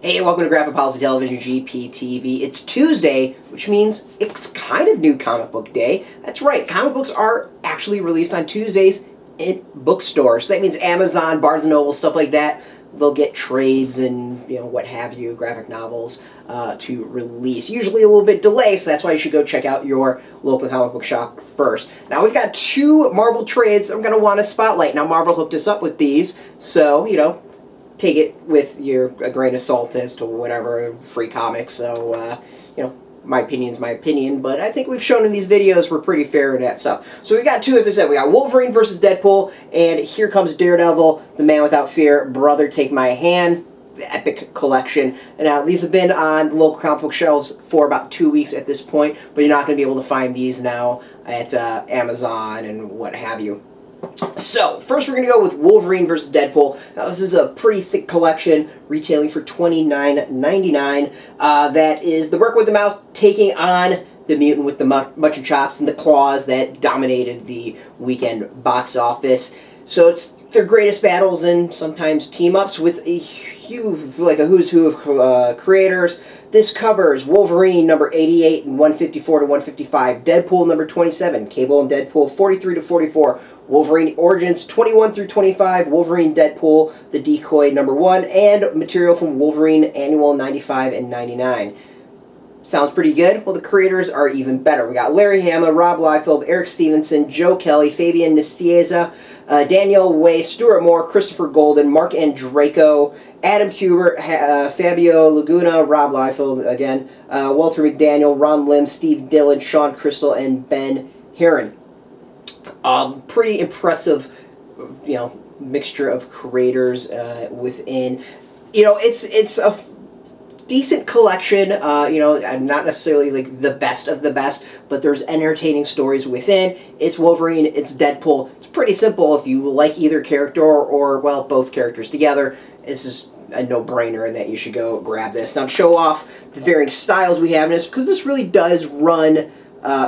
Hey, welcome to Graphic Policy Television, GPTV. It's Tuesday, which means it's kind of new comic book day. That's right, comic books are actually released on Tuesdays in bookstores. So that means Amazon, Barnes & Noble, stuff like that. They'll get trades and, what have you, graphic novels to release. Usually a little bit delay, so that's why you should go check out your local comic book shop first. Now, we've got two Marvel trades I'm going to want to spotlight. Now, Marvel hooked us up with these, so, take it with a grain of salt as to whatever, free comics. So, my opinion's my opinion, but I think we've shown in these videos we're pretty fair in that stuff. So we've got two, as I said. We got Wolverine versus Deadpool, and here comes Daredevil, The Man Without Fear, Brother Take My Hand, the epic collection. And now, these have been on local comic book shelves for about 2 weeks at this point, but you're not going to be able to find these now at Amazon and what have you. So, first we're going to go with Wolverine vs. Deadpool. Now, this is a pretty thick collection, retailing for $29.99. That is the Brick with the Mouth taking on the mutant with the mutton chops and the claws that dominated the weekend box office. So, it's their greatest battles and sometimes team-ups with a huge, like a who's who of creators. This covers Wolverine number 88 and 154 to 155, Deadpool number 27, Cable and Deadpool 43 to 44, Wolverine Origins 21 through 25, Wolverine Deadpool, the Decoy number 1, and material from Wolverine Annual 95 and 99. Sounds pretty good? Well, the creators are even better. We got Larry Hama, Rob Liefeld, Eric Stevenson, Joe Kelly, Fabian Nicieza, Daniel Way, Stuart Moore, Christopher Golden, Mark Andraco, Adam Kubert, Fabio Laguna, Rob Liefeld again, Walter McDaniel, Ron Lim, Steve Dillon, Sean Crystal, and Ben Heron. Pretty impressive, mixture of creators within. It's a decent collection, not necessarily like the best of the best, but there's entertaining stories within. It's Wolverine, it's Deadpool. It's pretty simple if you like either character or well, both characters together. This is a no-brainer in that you should go grab this. Now, to show off the varying styles we have in this, because this really does run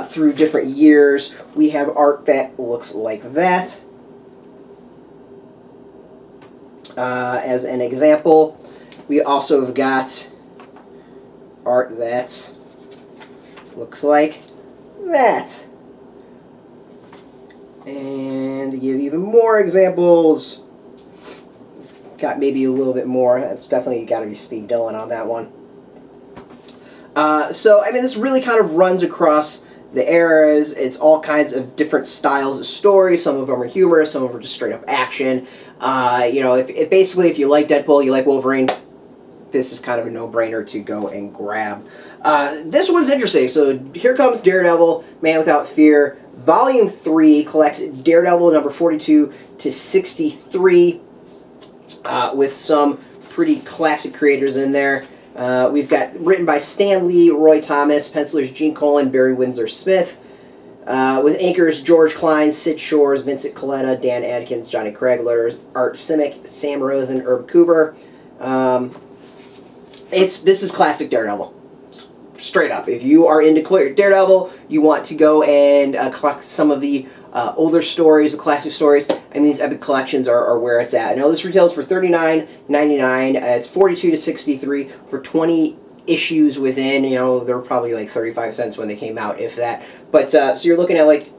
through different years, we have art that looks like that. As an example, we also have got art that looks like that. And to give even more examples, got maybe a little bit more. It's definitely got to be Steve Dillon on that one. This really kind of runs across the eras. It's all kinds of different styles of stories. Some of them are humorous, some of them are just straight up action. If you like Deadpool, you like Wolverine, this is kind of a no-brainer to go and grab. This one's interesting. So here comes Daredevil, Man Without Fear. Volume 3 collects Daredevil number 42 to 63 with some pretty classic creators in there. We've got written by Stan Lee, Roy Thomas, pencilers Gene Colan, Barry Windsor-Smith, with anchors George Klein, Sid Shores, Vincent Coletta, Dan Adkins, Johnny Craigler, Art Simic, Sam Rosen, Herb Cooper. This is classic Daredevil. Straight up. If you are into Daredevil, you want to go and collect some of the older stories, the classic stories, these epic collections are where it's at. Now, this retails for $39.99. It's 42 to 63 for 20 issues within. They were probably like 35 cents when they came out, if that. But, so you're looking at like,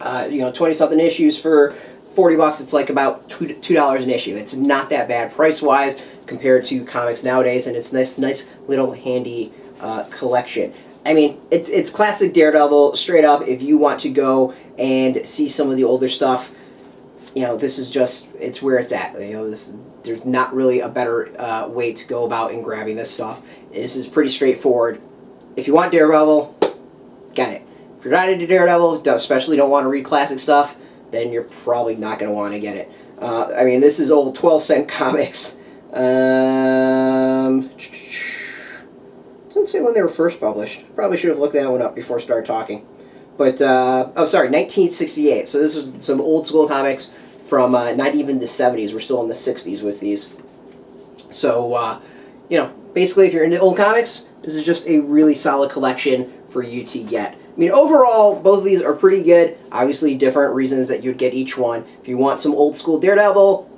20-something issues for $40. It's like about $2 an issue. It's not that bad price-wise compared to comics nowadays, and it's this nice little handy collection. It's classic Daredevil, straight up. If you want to go and see some of the older stuff, this is just, it's where it's at. There's not really a better way to go about in grabbing this stuff. This is pretty straightforward. If you want Daredevil, get it. If you're not into Daredevil, especially don't want to read classic stuff, then you're probably not going to want to get it. This is old 12-cent comics. Doesn't say when they were first published. Probably should have looked that one up before I started talking. But, 1968. So this is some old school comics from not even the 70s. We're still in the 60s with these. So, basically if you're into old comics, this is just a really solid collection for you to get. Overall, both of these are pretty good. Obviously, different reasons that you'd get each one. If you want some old school Daredevil,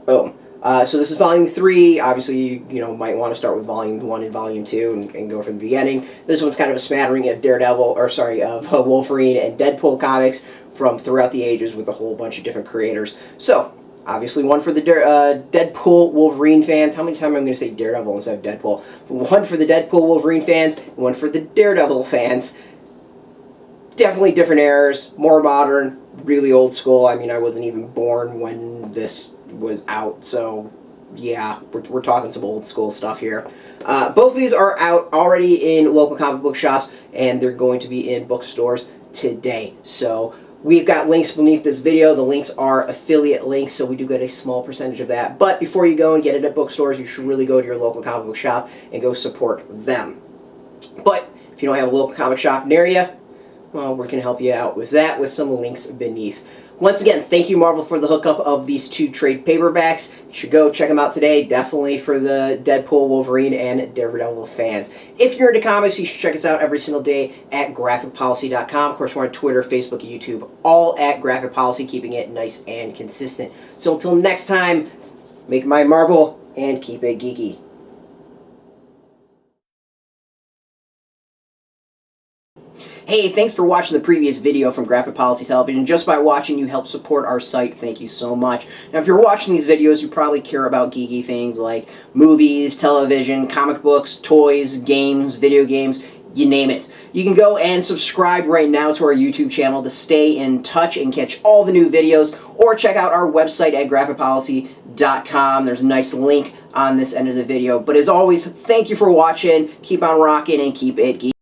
boom. So this is volume 3. Obviously, you might want to start with volume 1 and volume 2 and go from the beginning. This one's kind of a smattering of of Wolverine and Deadpool comics from throughout the ages with a whole bunch of different creators. So, obviously, one for the Deadpool Wolverine fans. How many times am I going to say Daredevil instead of Deadpool? One for the Deadpool Wolverine fans, and one for the Daredevil fans. Definitely different eras, more modern, really old school. I mean, I wasn't even born when this was out, so yeah, we're talking some old school stuff here. Both of these are out already in local comic book shops, and they're going to be in bookstores today. So we've got links beneath this video. The links are affiliate links, so we do get a small percentage of that. But before you go and get it at bookstores, you should really go to your local comic book shop and go support them. But if you don't have a local comic shop near you, well, we're going to help you out with that with some links beneath. Once again, thank you, Marvel, for the hookup of these 2 trade paperbacks. You should go check them out today, definitely for the Deadpool, Wolverine, and Daredevil fans. If you're into comics, you should check us out every single day at graphicpolicy.com. Of course, we're on Twitter, Facebook, and YouTube, all at Graphic Policy, keeping it nice and consistent. So until next time, make my Marvel and keep it geeky. Hey, thanks for watching the previous video from Graphic Policy Television. Just by watching, you help support our site. Thank you so much. Now, if you're watching these videos, you probably care about geeky things like movies, television, comic books, toys, games, video games, you name it. You can go and subscribe right now to our YouTube channel to stay in touch and catch all the new videos, or check out our website at graphicpolicy.com. There's a nice link on this end of the video. But as always, thank you for watching. Keep on rocking and keep it geeky.